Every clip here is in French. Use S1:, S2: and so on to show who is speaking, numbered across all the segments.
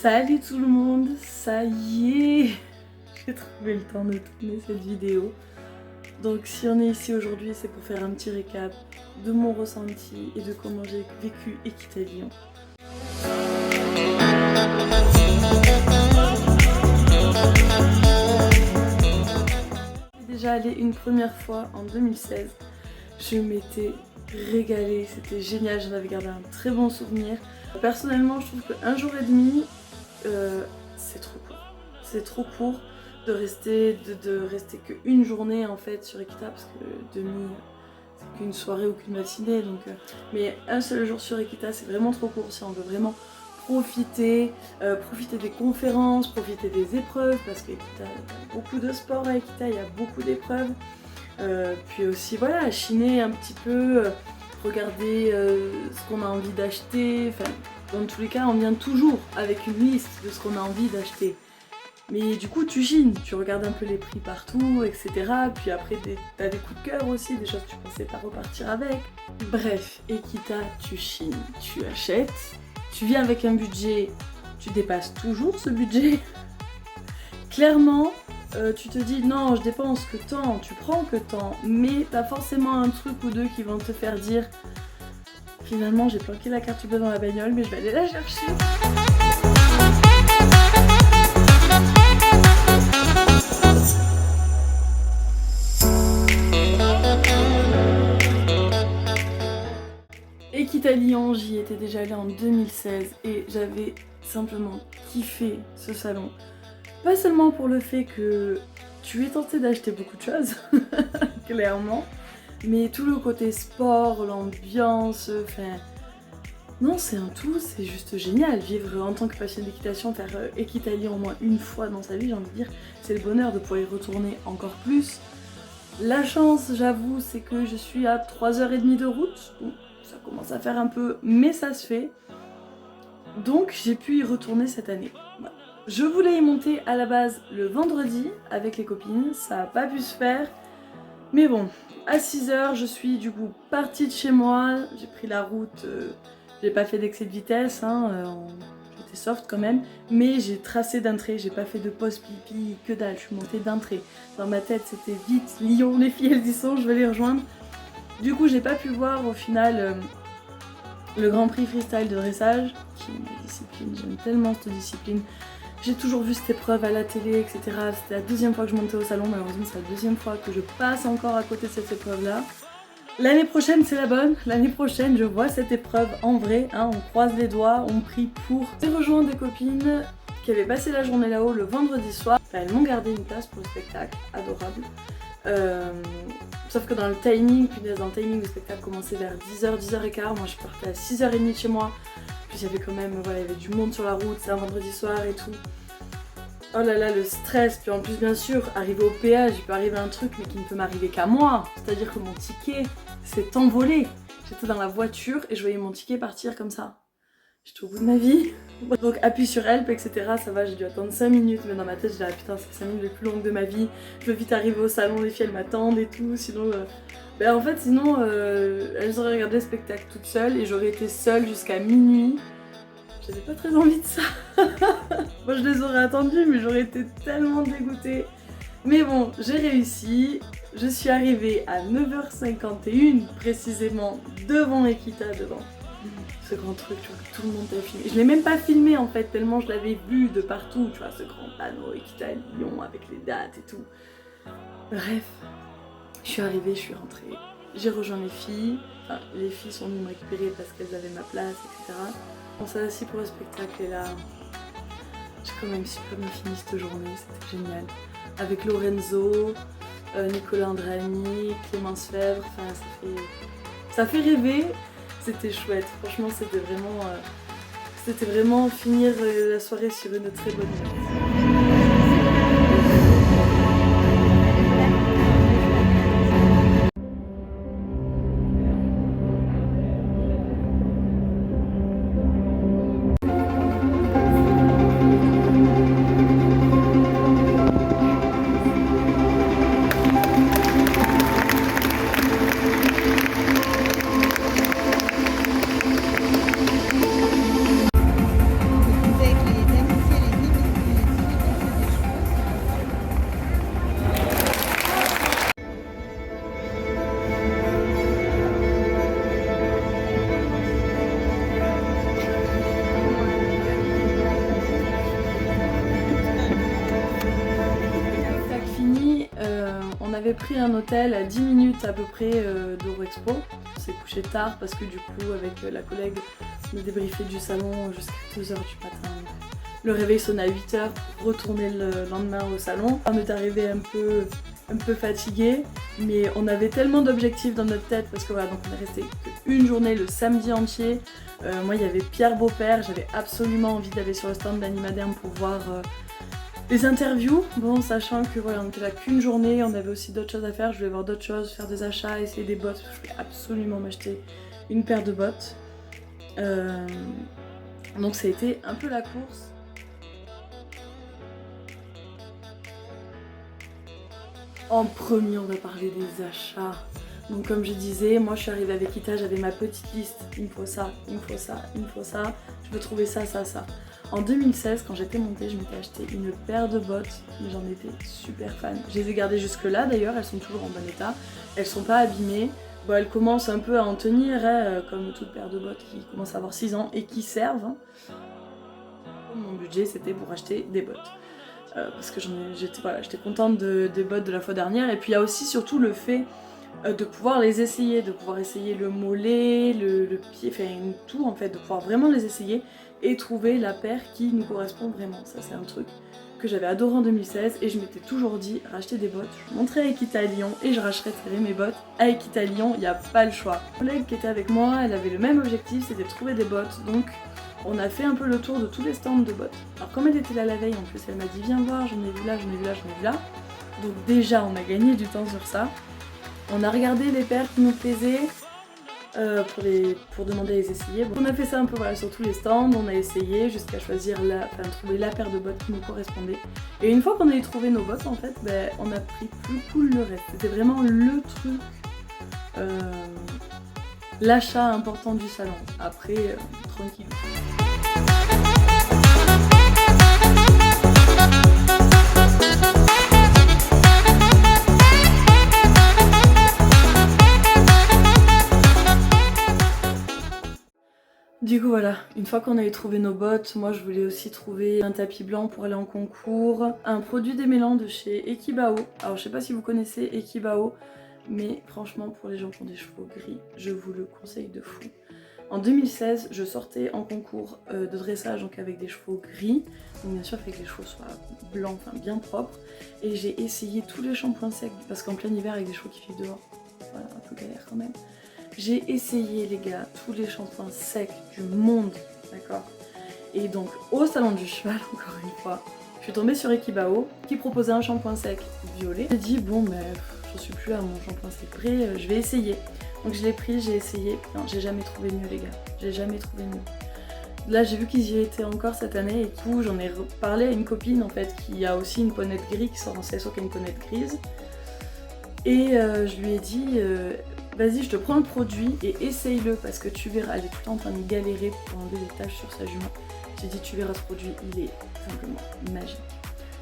S1: Salut tout le monde, ça y est, j'ai trouvé le temps de tourner cette vidéo. Donc si on est ici aujourd'hui, c'est pour faire un petit récap de mon ressenti et de comment j'ai vécu Equita-Lyon. J'ai déjà allé une première fois en 2016, je m'étais régalée, c'était génial, j'en avais gardé un très bon souvenir. Personnellement, je trouve qu'un jour et demi, c'est trop court. C'est trop court de rester qu'une journée en fait sur Equita, parce que demi c'est qu'une soirée ou qu'une matinée, donc mais un seul jour sur Equita c'est vraiment trop court si on veut vraiment profiter des conférences, profiter des épreuves, parce qu'Equita, il y a beaucoup de sport à Equita, il y a beaucoup d'épreuves, puis aussi voilà, chiner un petit peu, regarder ce qu'on a envie d'acheter, enfin dans tous les cas on vient toujours avec une liste de ce qu'on a envie d'acheter. Mais du coup tu chines, tu regardes un peu les prix partout, etc. Puis après t'as des coups de cœur aussi, des choses que tu pensais pas repartir avec. Bref, Equita, tu chines, tu achètes, tu viens avec un budget, tu dépasses toujours ce budget. Clairement, tu te dis non, je dépense que tant, tu prends que tant, mais t'as forcément un truc ou deux qui vont te faire dire finalement j'ai planqué la carte bleue dans la bagnole, mais je vais aller la chercher. Equita-Lyon, j'y étais déjà allée en 2016 et j'avais simplement kiffé ce salon. Pas seulement pour le fait que tu es tenté d'acheter beaucoup de choses, clairement, mais tout le côté sport, l'ambiance, enfin... Non, c'est un tout, c'est juste génial. Vivre en tant que passionné d'équitation, faire Equita-Lyon au moins une fois dans sa vie, j'ai envie de dire, c'est le bonheur de pouvoir y retourner encore plus. La chance, j'avoue, c'est que je suis à 3h30 de route, donc ça commence à faire un peu, mais ça se fait. Donc j'ai pu y retourner cette année. Voilà. Je voulais y monter à la base le vendredi avec les copines, ça n'a pas pu se faire. Mais bon, à 6h, je suis du coup partie de chez moi, j'ai pris la route, j'ai pas fait d'excès de vitesse, j'étais soft quand même, mais j'ai tracé d'un trait, j'ai pas fait de pause pipi, que dalle, je suis montée d'un trait. Dans ma tête c'était vite, Lyon, les filles elles y sont, je vais les rejoindre. Du coup j'ai pas pu voir au final le Grand Prix freestyle de dressage, qui est ma discipline, j'aime tellement cette discipline. J'ai toujours vu cette épreuve à la télé, etc. C'était la deuxième fois que je montais au salon, malheureusement c'est la deuxième fois que je passe encore à côté de cette épreuve-là. L'année prochaine c'est la bonne, l'année prochaine je vois cette épreuve en vrai, on croise les doigts, on prie pour. J'ai rejoint des copines qui avaient passé la journée là-haut le vendredi soir. Enfin, elles m'ont gardé une place pour le spectacle, adorable. Sauf que dans le timing, le spectacle commençait vers 10h, 10h15, moi je partais à 6h30 de chez moi. Puis il y avait quand même, voilà, il y avait du monde sur la route, c'est un vendredi soir et tout. Oh là là, le stress, puis en plus bien sûr, arriver au péage, il peut arriver un truc mais qui ne peut m'arriver qu'à moi. C'est-à-dire que mon ticket s'est envolé. J'étais dans la voiture et je voyais mon ticket partir comme ça. J'étais au bout de ma vie. Donc appuie sur help, etc. Ça va, j'ai dû attendre 5 minutes, mais dans ma tête, j'ai dit ah putain, c'est 5 minutes les plus longues de ma vie. Je veux vite arriver au salon, les filles elles m'attendent et tout, sinon... En fait, sinon, elles auraient regardé le spectacle toutes seules et j'aurais été seule jusqu'à minuit. J'avais pas très envie de ça. Moi je les aurais attendues, mais j'aurais été tellement dégoûtée. Mais bon, j'ai réussi. Je suis arrivée à 9h51 précisément devant Equita, devant ce grand truc, tu vois, que tout le monde a filmé. Je l'ai même pas filmé en fait, tellement je l'avais vu de partout, tu vois, ce grand panneau Equita-Lyon avec les dates et tout. Bref, je suis arrivée, je suis rentrée. J'ai rejoint les filles. Enfin, les filles sont venues me récupérer parce qu'elles avaient ma place, etc. On s'est assis pour le spectacle et là, j'ai quand même super bien fini cette journée, c'était génial. Avec Lorenzo, Nicolas Andrani, Clémence Fèvre, enfin ça fait rêver, c'était chouette. Franchement c'était vraiment finir la soirée sur une très bonne note. avait pris un hôtel à 10 minutes à peu près d'Eurexpo. On s'est couché tard parce que du coup avec la collègue on a débriefé du salon jusqu'à 2h du matin. Le réveil sonnait à 8h pour retourner le lendemain au salon. On est arrivé un peu fatigué, mais on avait tellement d'objectifs dans notre tête parce que voilà, donc on est resté qu'une journée le samedi entier. Moi il y avait Pierre Beaupère, j'avais absolument envie d'aller sur le stand d'Animaderne pour voir les interviews. Bon, sachant que voilà, on était là qu'une journée, on avait aussi d'autres choses à faire, je voulais voir d'autres choses, faire des achats, essayer des bottes, je voulais absolument m'acheter une paire de bottes. Donc ça a été un peu la course. En premier, on va parler des achats. Donc comme je disais, moi je suis arrivée avec Ita, j'avais ma petite liste. Il me faut ça, il me faut ça, il me faut ça. Je veux trouver ça, ça, ça. En 2016, quand j'étais montée, je m'étais acheté une paire de bottes, mais j'en étais super fan. Je les ai gardées jusque là d'ailleurs, elles sont toujours en bon état. Elles sont pas abîmées. Bon, elles commencent un peu à en tenir, hein, comme toute paire de bottes qui commence à avoir 6 ans et qui servent. Hein. Mon budget c'était pour acheter des bottes. Parce que j'étais contente des bottes de la fois dernière. Et puis il y a aussi surtout le fait de pouvoir les essayer, de pouvoir essayer le mollet, le pied, enfin tout en fait, de pouvoir vraiment les essayer et trouver la paire qui nous correspond vraiment. Ça c'est un truc que j'avais adoré en 2016 et je m'étais toujours dit racheter des bottes. Je montrais à Equita à Lyon et je rachèterais mes bottes à Equita à Lyon, il n'y a pas le choix. Ma collègue qui était avec moi, elle avait le même objectif, c'était de trouver des bottes, donc on a fait un peu le tour de tous les stands de bottes. Alors comme elle était là la veille, en plus elle m'a dit viens voir, j'en ai vu là, j'en ai vu là, j'en ai vu là. Donc déjà on a gagné du temps sur ça. On a regardé les paires qui nous plaisaient pour demander à les essayer. Bon, on a fait ça un peu voilà, sur tous les stands, on a essayé jusqu'à choisir trouver la paire de bottes qui nous correspondait. Et une fois qu'on avait trouvé nos bottes en fait, ben, on a pris plus cool le reste. C'était vraiment le truc, l'achat important du salon. Après, tranquille. Du coup voilà, une fois qu'on avait trouvé nos bottes, moi je voulais aussi trouver un tapis blanc pour aller en concours, un produit démêlant de chez Ekibao. Alors je sais pas si vous connaissez Ekibao, mais franchement pour les gens qui ont des chevaux gris, je vous le conseille de fou. En 2016, je sortais en concours de dressage donc avec des chevaux gris, donc bien sûr il fallait que les chevaux soient blancs, enfin bien propres, et j'ai essayé tous les shampoings secs parce qu'en plein hiver avec des chevaux qui vivent dehors, voilà un peu galère quand même. J'ai essayé les gars tous les shampoings secs du monde, d'accord. Et donc au salon du cheval, encore une fois, je suis tombée sur Ekibao qui proposait un shampoing sec violet. J'ai dit bon mais j'en suis plus à mon shampoing sec prêt, je vais essayer. Donc je l'ai pris, j'ai essayé, non j'ai jamais trouvé mieux les gars, j'ai jamais trouvé mieux. Là j'ai vu qu'ils y étaient encore cette année et du coup j'en ai parlé à une copine en fait qui a aussi une ponette grise qui sort en CSO qui a une ponette grise. Et je lui ai dit vas-y je te prends le produit et essaye-le parce que tu verras, elle est tout le temps en train de galérer pour enlever des taches sur sa jument. J'ai dit tu verras ce produit, il est simplement magique.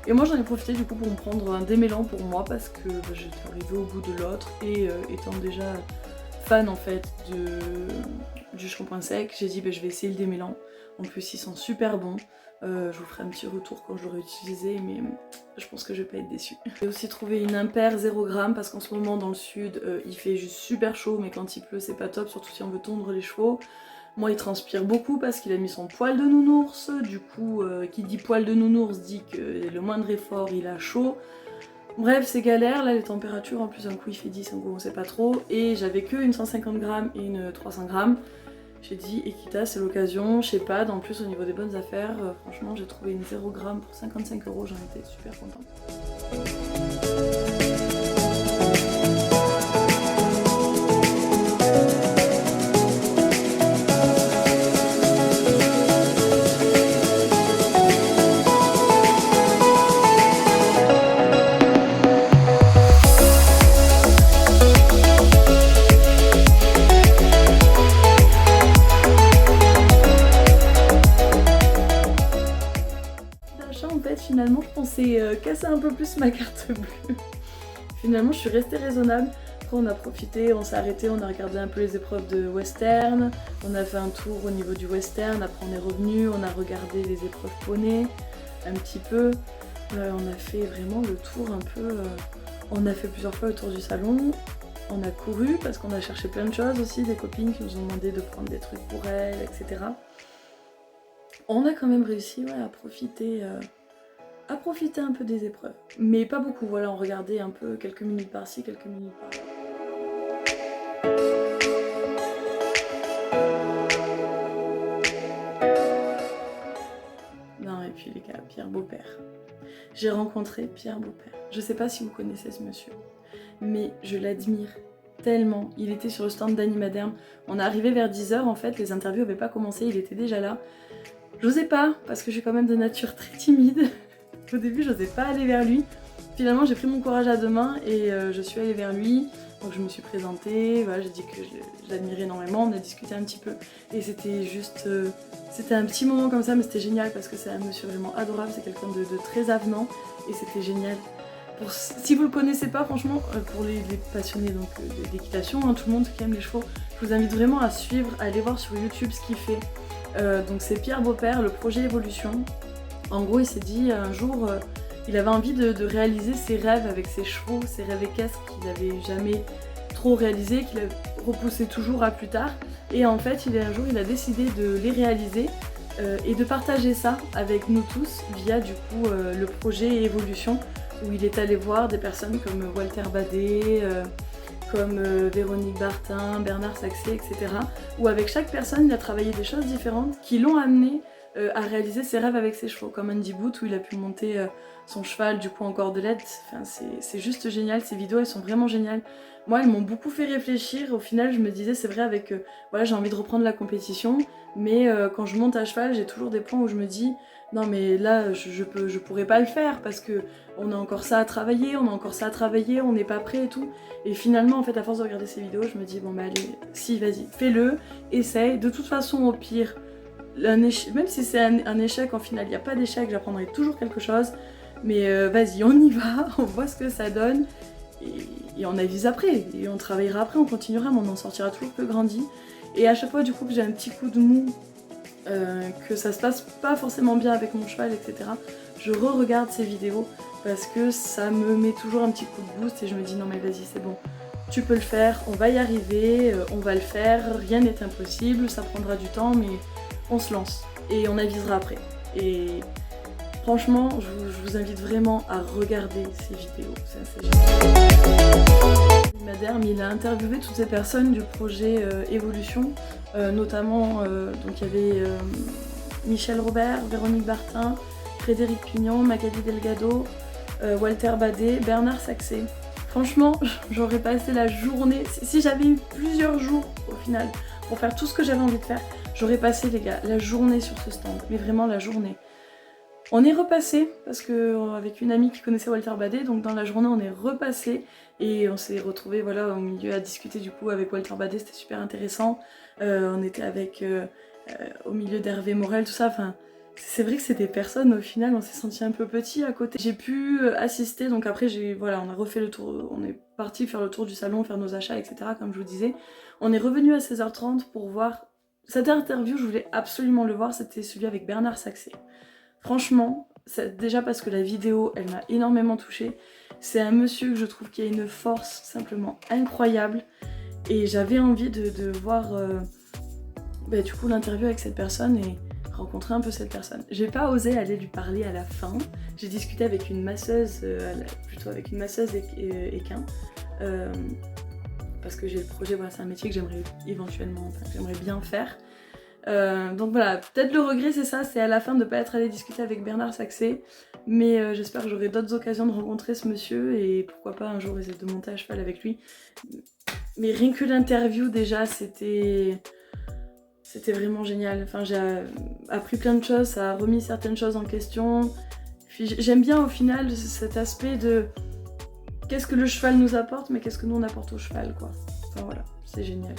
S1: Et moi j'en ai profité du coup pour me prendre un démêlant pour moi parce que j'étais arrivée au bout de l'autre et étant déjà fan en fait du shampoing sec, j'ai dit je vais essayer le démêlant. En plus il sent super bon. Je vous ferai un petit retour quand je l'aurai utilisé, mais je pense que je vais pas être déçue. J'ai aussi trouvé une impaire 0 g parce qu'en ce moment dans le sud il fait juste super chaud, mais quand il pleut c'est pas top, surtout si on veut tondre les chevaux. Moi il transpire beaucoup parce qu'il a mis son poil de nounours, du coup qui dit poil de nounours dit que le moindre effort il a chaud. Bref c'est galère, là les températures en plus un coup il fait 10, un coup on sait pas trop, et j'avais que une 150 g et une 300 g. J'ai dit Equita c'est l'occasion, chez Pad, en plus au niveau des bonnes affaires, franchement j'ai trouvé une 0 g pour 55 €, j'en étais super contente. Finalement je pensais casser un peu plus ma carte bleue. Finalement je suis restée raisonnable. Après on a profité, on s'est arrêté, on a regardé un peu les épreuves de western, on a fait un tour au niveau du western, après on est revenu, on a regardé les épreuves poney un petit peu. On a fait vraiment le tour un peu On a fait plusieurs fois autour du salon, on a couru parce qu'on a cherché plein de choses aussi, des copines qui nous ont demandé de prendre des trucs pour elles, etc. On a quand même réussi à profiter un peu des épreuves. Mais pas beaucoup, voilà, on regardait un peu quelques minutes par-ci, quelques minutes par-là. Non, et puis les gars, Pierre Beaupère. J'ai rencontré Pierre Beaupère. Je sais pas si vous connaissez ce monsieur, mais je l'admire tellement. Il était sur le stand d'Animaderm. On est arrivé vers 10h en fait, les interviews n'avaient pas commencé, il était déjà là. J'osais pas, parce que je suis quand même de nature très timide. Au début, j'osais pas aller vers lui. Finalement, j'ai pris mon courage à deux mains et je suis allée vers lui. Donc je me suis présentée, voilà, j'ai dit que je l'admirais énormément, on a discuté un petit peu. Et c'était juste... c'était un petit moment comme ça, mais c'était génial parce que c'est un monsieur vraiment adorable, c'est quelqu'un de très avenant et c'était génial. Si vous le connaissez pas, franchement, pour les passionnés d'équitation, tout le monde qui aime les chevaux, je vous invite vraiment à suivre, à aller voir sur YouTube ce qu'il fait. Donc c'est Pierre Beaupère, le projet Évolution. En gros, il s'est dit un jour, il avait envie de réaliser ses rêves avec ses chevaux, ses rêves équestres qu'il n'avait jamais trop réalisés, qu'il repoussait toujours à plus tard. Et en fait, un jour, il a décidé de les réaliser et de partager ça avec nous tous via du coup le projet Évolution, où il est allé voir des personnes comme Walter Badet, comme Véronique Bartin, Bernard Saxé, etc. Où avec chaque personne, il a travaillé des choses différentes qui l'ont amené à réaliser ses rêves avec ses chevaux, comme Andy Booth où il a pu monter son cheval du coup en cordelette. Enfin, c'est juste génial, ces vidéos elles sont vraiment géniales. Moi elles m'ont beaucoup fait réfléchir, au final je me disais c'est vrai avec voilà, j'ai envie de reprendre la compétition, mais quand je monte à cheval j'ai toujours des points où je me dis non mais là je pourrais pas le faire parce que on a encore ça à travailler, on n'est pas prêt et tout. Et finalement en fait à force de regarder ces vidéos je me dis bon bah allez, si vas-y, fais-le, essaye, de toute façon au pire même si c'est un échec, en final, il n'y a pas d'échec, j'apprendrai toujours quelque chose. Mais vas-y, on y va, on voit ce que ça donne. Et on avise après, et on travaillera après, on continuera, mais on en sortira toujours plus grandi. Et à chaque fois, du coup, que j'ai un petit coup de mou, que ça se passe pas forcément bien avec mon cheval, etc., je re-regarde ces vidéos parce que ça me met toujours un petit coup de boost et je me dis non mais vas-y, c'est bon. Tu peux le faire, on va y arriver, on va le faire, rien n'est impossible, ça prendra du temps, mais on se lance et on avisera après. Et franchement, je vous invite vraiment à regarder ces vidéos, c'est assez génial. Madame, il a interviewé toutes ces personnes du projet Évolution, notamment donc il y avait Michel Robert, Véronique Bartin, Frédéric Pignon, Magali Delgado, Walter Badet, Bernard Saxé. Franchement, j'aurais passé la journée, si j'avais eu plusieurs jours au final pour faire tout ce que j'avais envie de faire, j'aurais passé les gars la journée sur ce stand, mais vraiment la journée. On est repassé, parce que avec une amie qui connaissait Walter Badet, donc dans la journée on est repassé et on s'est retrouvés voilà, au milieu à discuter du coup avec Walter Badet, c'était super intéressant. On était avec au milieu d'Hervé Morel, tout ça, enfin c'est vrai que c'est des personnes, au final on s'est senti un peu petit à côté. J'ai pu assister, donc après voilà, on a refait le tour, on est parti faire le tour du salon, faire nos achats, etc. comme je vous disais. On est revenu à 16h30 pour voir, cette interview je voulais absolument le voir, c'était celui avec Bernard Saxé. Franchement, déjà parce que la vidéo elle m'a énormément touchée, c'est un monsieur que je trouve qui a une force simplement incroyable et j'avais envie de voir du coup l'interview avec cette personne et rencontrer un peu cette personne. J'ai pas osé aller lui parler à la fin, j'ai discuté avec une masseuse, plutôt avec une masseuse équin, parce que j'ai le projet, voilà, c'est un métier que j'aimerais éventuellement, enfin que j'aimerais bien faire. Donc voilà, peut-être le regret c'est ça, c'est à la fin de ne pas être allé discuter avec Bernard Saxé, mais j'espère que j'aurai d'autres occasions de rencontrer ce monsieur et pourquoi pas un jour essayer de monter à cheval avec lui. Mais rien que l'interview déjà c'était vraiment génial, enfin j'ai appris plein de choses, ça a remis certaines choses en question. Puis j'aime bien au final cet aspect de qu'est-ce que le cheval nous apporte mais qu'est-ce que nous on apporte au cheval quoi. Enfin voilà, c'est génial.